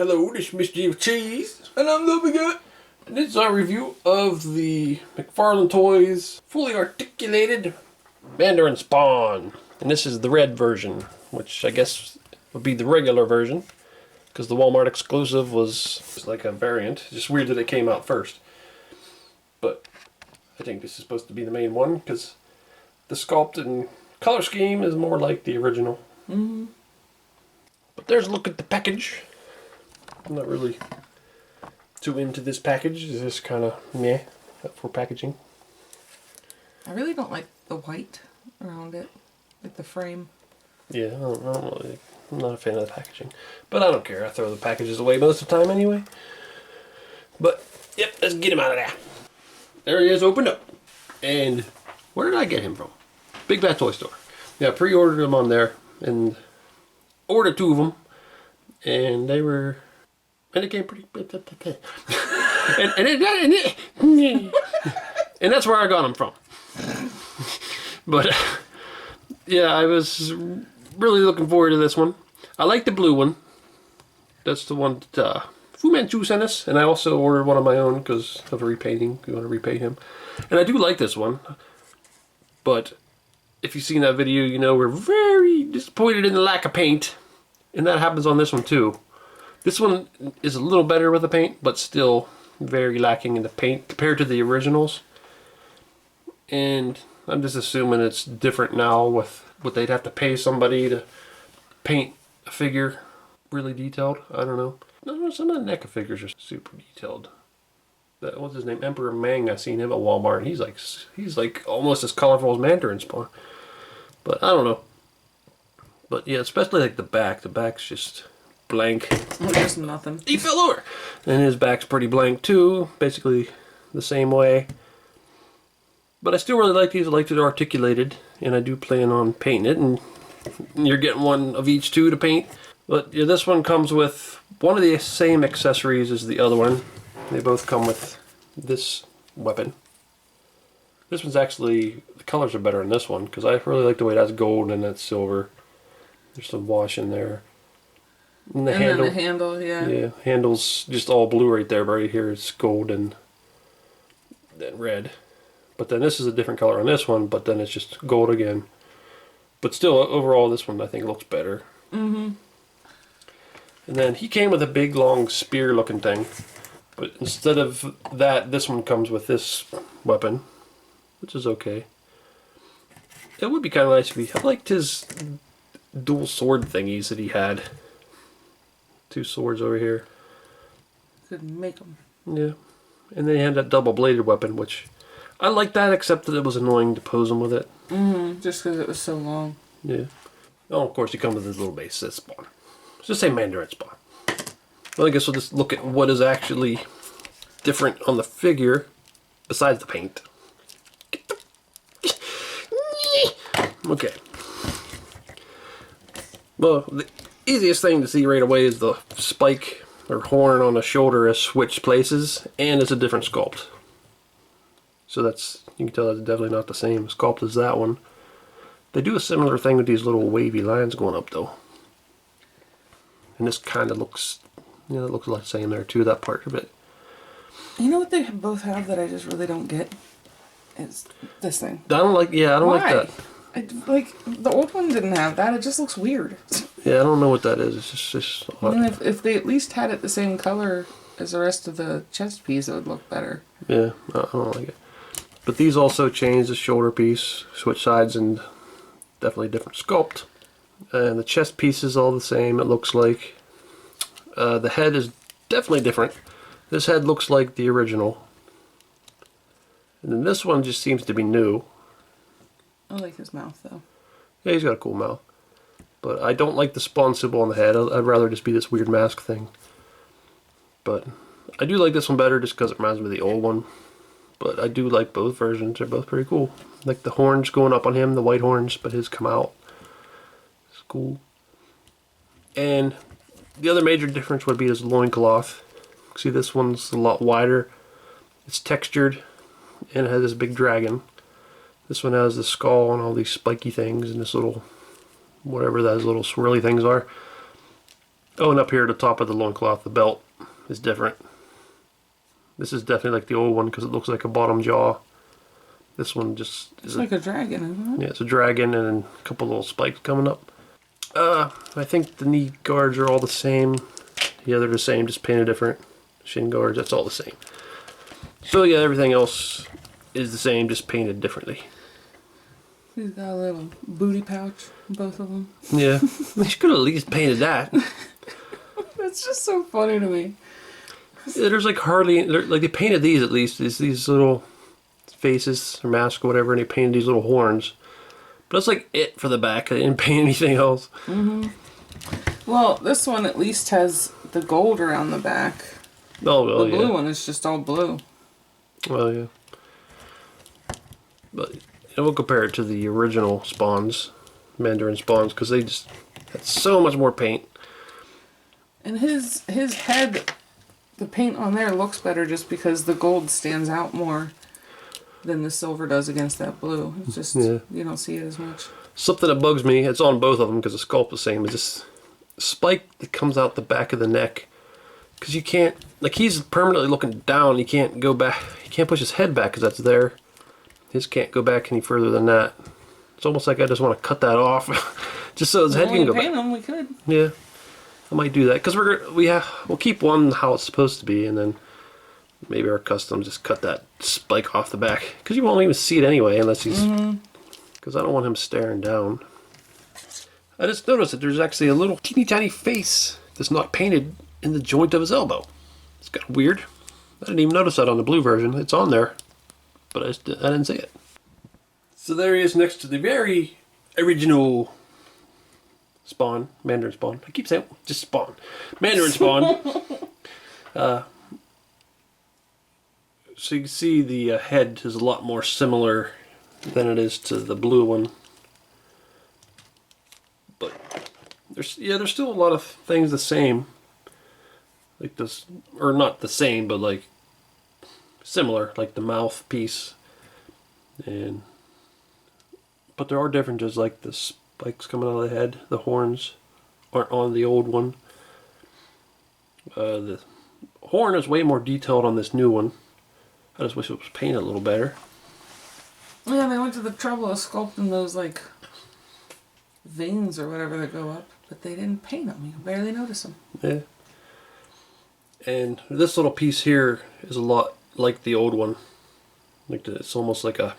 Hello, this is Mr. Evilcheese. And I'm Loving It. And this is our review of the McFarlane Toys fully articulated Mandarin Spawn. And this is the red version, which I guess would be the regular version, because the Walmart exclusive was like a variant. It's just weird that it came out first. But I think this is supposed to be the main one, because the sculpt and color scheme is more like the original. Mm-hmm. But there's a look at the package. I'm not really too into this package. It's just kind of meh for packaging. I really don't like the white around it, like the frame. Yeah, I don't really, I'm not a fan of the packaging. But I don't care. I throw the packages away most of the time anyway. But, yep, let's get him out of there. There he is, opened up. And where did I get him from? Big Bad Toy Store. Yeah, I pre-ordered them on there and ordered 2 of them. And they were... And it came pretty... and that's where I got them from. But, yeah, I was really looking forward to this one. I like the blue one. That's the one that Fu Manchu sent us. And I also ordered one of my own because of a repainting. We want to repay him. And I do like this one. But if you've seen that video, you know we're very disappointed in the lack of paint. And that happens on this one too. This one is a little better with the paint, but still very lacking in the paint compared to the originals. And I'm just assuming it's different now with what they'd have to pay somebody to paint a figure really detailed. I don't know. No, some of the NECA figures are super detailed. That, what's his name? Emperor Meng. I seen him at Walmart. He's like almost as colorful as Mandarin Spawn. But I don't know. But yeah, especially like the back. The back's just blank. There's nothing. He fell over. And his back's pretty blank too. Basically the same way. But I still really like these. I like it articulated. And I do plan on painting it. And you're getting one of each 2 to paint. But yeah, this one comes with one of the same accessories as the other one. They both come with this weapon. This one's actually, the colors are better in this one. Because I really like the way that's gold and that's silver. There's some wash in there. And the handle. Then the handle, yeah. Yeah, handle's just all blue right there, but right here it's gold and then red. But then this is a different color on this one, but then it's just gold again. But still, overall, this one I think looks better. Mm-hmm. And then he came with a big, long spear-looking thing. But instead of that, this one comes with this weapon, which is okay. It would be kind of nice if he... I liked his dual sword thingies that he had. 2 swords over here. Couldn't make them. Yeah. And then he had that double-bladed weapon, which I like that, except that it was annoying to pose him with it. Mm-hmm. Just because it was so long. Yeah. Oh, of course, he comes with his little base. This Spawn. Let's just say Mandarin Spawn. Well, I guess we'll just look at what is actually different on the figure, besides the paint. Okay. Well, the easiest thing to see right away is the spike or horn on the shoulder has switched places, and it's a different sculpt. So that's, you can tell that's definitely not the same sculpt as that one. They do a similar thing with these little wavy lines going up though. And this kind of looks, you know, it looks like the same there too, that part of it. You know what they both have that I just really don't get? It's this thing. I don't like, yeah, I don't like that. Like, the old one didn't have that. It just looks weird. Yeah, I don't know what that is. It's just odd. And if they at least had it the same color as the rest of the chest piece, it would look better. Yeah, I don't like it. But these also change the shoulder piece, switch sides, and definitely different sculpt. And the chest piece is all the same, it looks like. The head is definitely different. This head looks like the original. And then this one just seems to be new. I like his mouth though. Yeah, he's got a cool mouth. But I don't like the Spawn symbol on the head. I'd rather just be this weird mask thing. But I do like this one better just because it reminds me of the old one. But I do like both versions. They're both pretty cool. Like the horns going up on him, the white horns, but his come out. It's cool. And the other major difference would be his loin cloth. See, this one's a lot wider. It's textured and it has this big dragon. This one has the skull and all these spiky things and this little, whatever those little swirly things are. Oh, and up here at the top of the Loin Cloth, the belt is different. This is definitely like the old one because it looks like a bottom jaw. This one just is like a dragon, isn't it? Yeah, it's a dragon and a couple little spikes coming up. I think the knee guards are all the same. Yeah, they're the same, just painted different. Shin guards, that's all the same. So yeah, everything else is the same, just painted differently. He's got a little booty pouch, both of them. Yeah, you could have at least painted that. That's just so funny to me. Yeah, there's like hardly, like they painted these at least, these little faces or mask or whatever, and they painted these little horns. But that's like it for the back. They didn't paint anything else. Mm-hmm. Well, this one at least has the gold around the back. Oh, well, the blue one is just all blue. Well, yeah. But we'll compare it to the original Spawns, Mandarin Spawns, because they just had so much more paint. And his head, the paint on there looks better just because the gold stands out more than the silver does against that blue. It's just, you don't see it as much. Something that bugs me, it's on both of them because the sculpt the same, is this spike that comes out the back of the neck. Because you can't, like he's permanently looking down, he can't go back, he can't push his head back because that's there. His can't go back any further than that. It's almost like I just want to cut that off, just so his head can go back. Paint them, we could. Yeah, I might do that because we'll keep one how it's supposed to be, and then maybe our custom just cut that spike off the back because you won't even see it anyway unless he's. Because I don't want him staring down. I just noticed that there's actually a little teeny tiny face that's not painted in the joint of his elbow. It's kind of weird. I didn't even notice that on the blue version. It's on there, but I didn't see it. So there he is next to the very original Spawn, Mandarin Spawn. I keep saying just Spawn. Mandarin Spawn. So you can see the head is a lot more similar than it is to the blue one. But there's still a lot of things the same. Like this, or not the same, but like similar, like the mouthpiece. But there are differences, like the spikes coming out of the head, the horns aren't on the old one. The horn is way more detailed on this new one. I just wish it was painted a little better. Yeah, they went to the trouble of sculpting those like veins or whatever that go up, but they didn't paint them. You can barely notice them. Yeah. And this little piece here is a lot like the old one. Like it's almost like a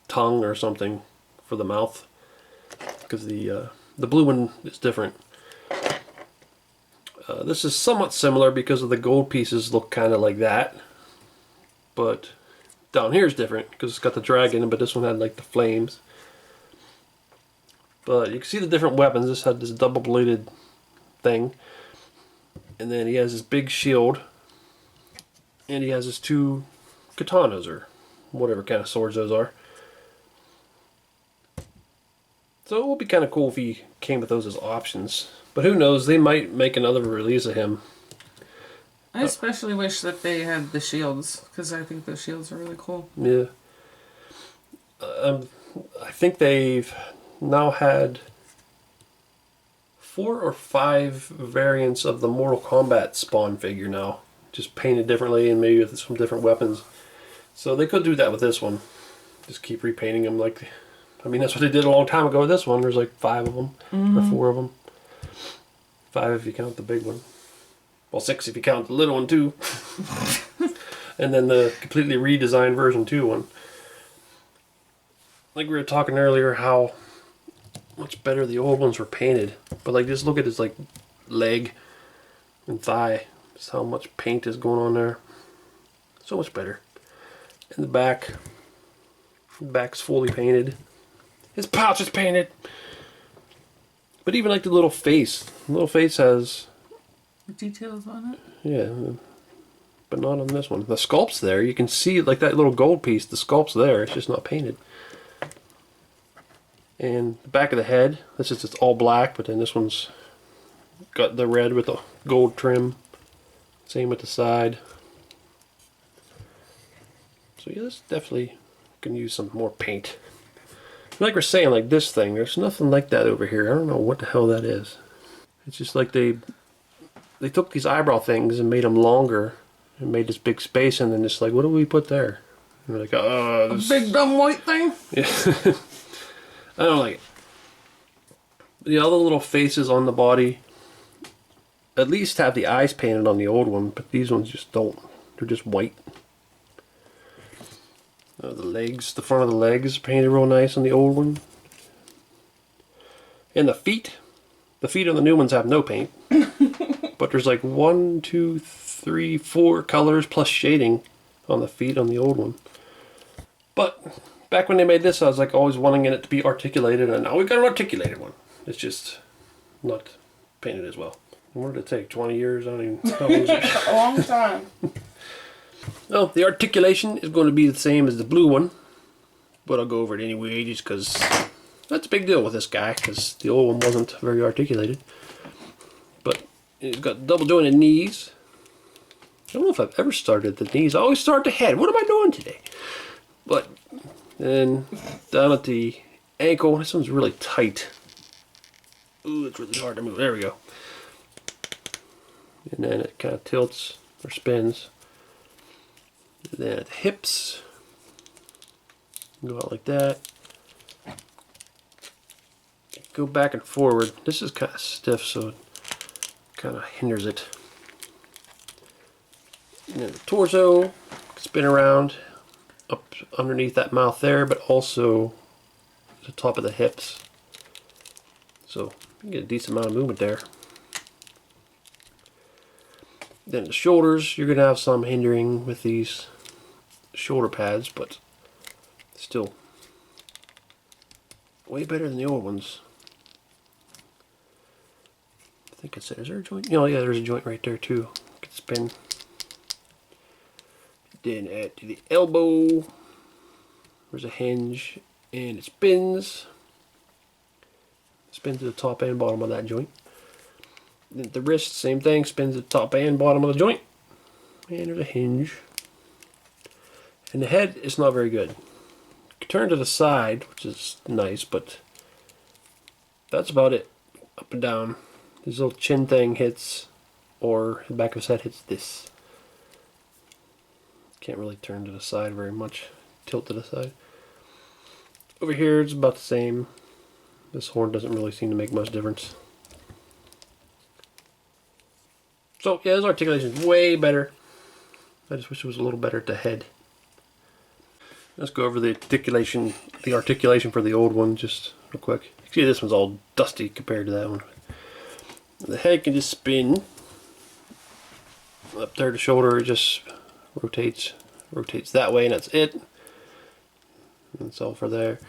tongue or something for the mouth, because the blue one is different. This is somewhat similar because of the gold pieces look kind of like that, but down here is different because it's got the dragon, but this one had like the flames. But you can see the different weapons. This had this double-bladed thing, and then he has his big shield, and he has his two katanas or whatever kind of swords those are. So it would be kind of cool if he came with those as options. But who knows, they might make another release of him. I especially wish that they had the shields, because I think the shields are really cool. Yeah. I think they've now had 4 or 5 variants of the Mortal Kombat Spawn figure now. Just painted differently and maybe with some different weapons. So they could do that with this one. Just keep repainting them like... I mean, that's what they did a long time ago with this one. There's like 5 of them, or 4 of them. 5 if you count the big one. Well, 6 if you count the little one too. And then the completely redesigned version 2 one. Like we were talking earlier, how much better the old ones were painted. But like, just look at his like leg and thigh. Just how much paint is going on there. So much better. And the back's fully painted. His pouch is painted. But even like the little face has details on it. Yeah, but not on this one. The sculpt's there. You can see like that little gold piece. The sculpt's there. It's just not painted. And the back of the head, it's all black. But then this one's got the red with the gold trim. Same with the side. So yeah, this definitely can use some more paint. Like we're saying, like this thing, there's nothing like that over here. I don't know what the hell that is. It's just like they they took these eyebrow things and made them longer and made this big space, and then just like, what do we put there? And we're like, A big dumb white thing? Yeah. I don't like it. The other little faces on the body at least have the eyes painted on the old one, but these ones just don't. They're just white. The legs, the front of the legs painted real nice on the old one. And the feet on the new ones have no paint. But there's like 1, 2, 3, 4 colors plus shading on the feet on the old one. But back when they made this, I was like always wanting it to be articulated, and now we got an articulated one. It's just not painted as well. What did it take? 20 years? I don't even know. How long is it? A long time. Oh, the articulation is going to be the same as the blue one, but I'll go over it anyway just because that's a big deal with this guy, because the old one wasn't very articulated. But it's got double jointed knees. I don't know if I've ever started the knees. I always start the head. What am I doing today? But then down at the ankle, this one's really tight. Ooh, it's really hard to move. There we go. And then it kind of tilts or spins. And then at the hips, go out like that. Go back and forward. This is kind of stiff, so it kind of hinders it. And then the torso, spin around up underneath that mouth there, but also the top of the hips. So you get a decent amount of movement there. Then the shoulders, you're going to have some hindering with these shoulder pads, but still way better than the old ones. I think it's, is there a joint? Oh yeah, there's a joint right there too. You can spin. Then add to the elbow, there's a hinge, and it spins. Spins to the top and bottom of that joint. Then the wrist, same thing, spins to the top and bottom of the joint. And there's a hinge. And the head is not very good. You can turn to the side, which is nice, but that's about it. Up and down. This little chin thing hits, or the back of his head hits this. Can't really turn to the side very much. Tilt to the side. Over here it's about the same. This horn doesn't really seem to make much difference. So yeah, this articulation is way better. I just wish it was a little better at the head. Let's go over the articulation for the old one just real quick. See, this one's all dusty compared to that one. The head can just spin. Up there, the shoulder just rotates that way, and that's it. That's all for there.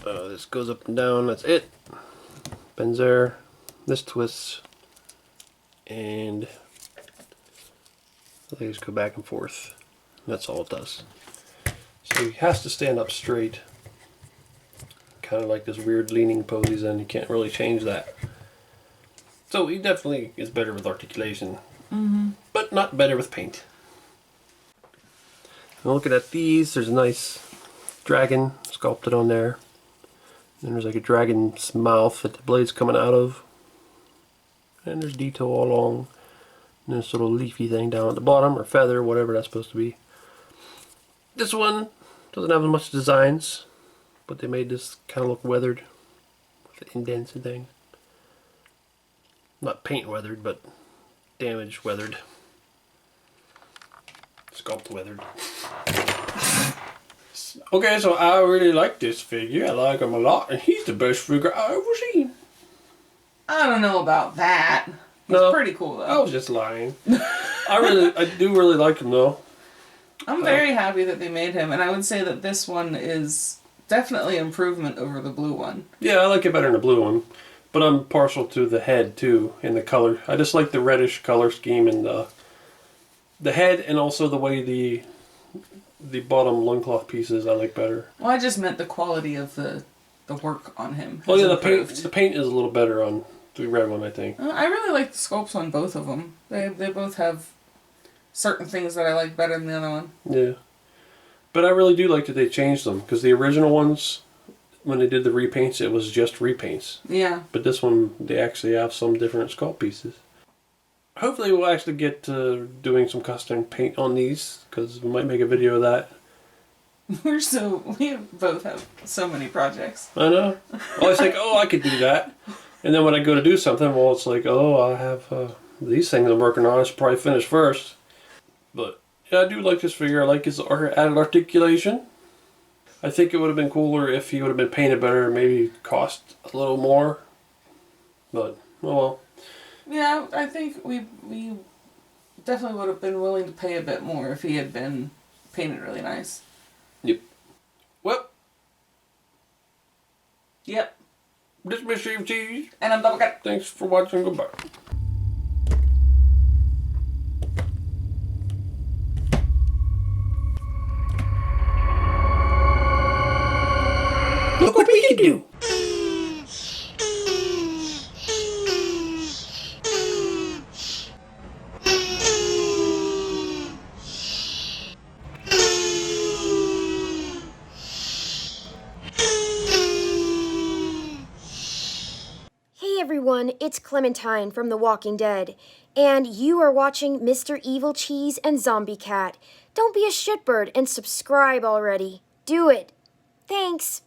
This goes up and down, that's it. Bends there. This twists. And the legs go back and forth. That's all it does. So he has to stand up straight. Kind of like this weird leaning pose he's in. You can't really change that. So he definitely is better with articulation. But not better with paint. Now looking at these, there's a nice dragon sculpted on there. Then there's like a dragon's mouth that the blade's coming out of. And there's detail all along. And this little leafy thing down at the bottom, or feather, whatever that's supposed to be. This one doesn't have as much designs, but they made this kind of look weathered with indents and things. Not paint weathered, but damage weathered. Sculpt weathered. Okay, so I really like this figure. I like him a lot, and he's the best figure I've ever seen. I don't know about that. He's pretty cool though. I was just lying. I do really like him though. I'm very happy that they made him, and I would say that this one is definitely improvement over the blue one. Yeah, I like it better than the blue one, but I'm partial to the head too, and the color. I just like the reddish color scheme in the head, and also the way the bottom loin cloth pieces I like better. Well, I just meant the quality of the work on him. Oh yeah, the paint is a little better on the red one, I think. I really like the sculpts on both of them. They both have certain things that I like better than the other one. Yeah. But I really do like that they changed them, because the original ones, when they did the repaints, it was just repaints. Yeah. But this one, they actually have some different sculpt pieces. hopefully we'll actually get to doing some custom paint on these, because we might make a video of that. We both have so many projects. I know. I always think, oh, I could do that. And then when I go to do something, well, it's like, oh, I have these things I'm working on. I should probably finish first. But yeah, I do like this figure. I like his added articulation. I think it would have been cooler if he would have been painted better, maybe cost a little more. But, oh well. Yeah, I think we definitely would have been willing to pay a bit more if he had been painted really nice. Yep. Well. Yep. This is Mr. Evilcheese. And I'm Double Cut. Thanks for watching. Goodbye. Look what we can do! Hey everyone, it's Clementine from The Walking Dead, and you are watching Mr. Evilcheese and Zombie Cat. Don't be a shitbird and subscribe already. Do it. Thanks.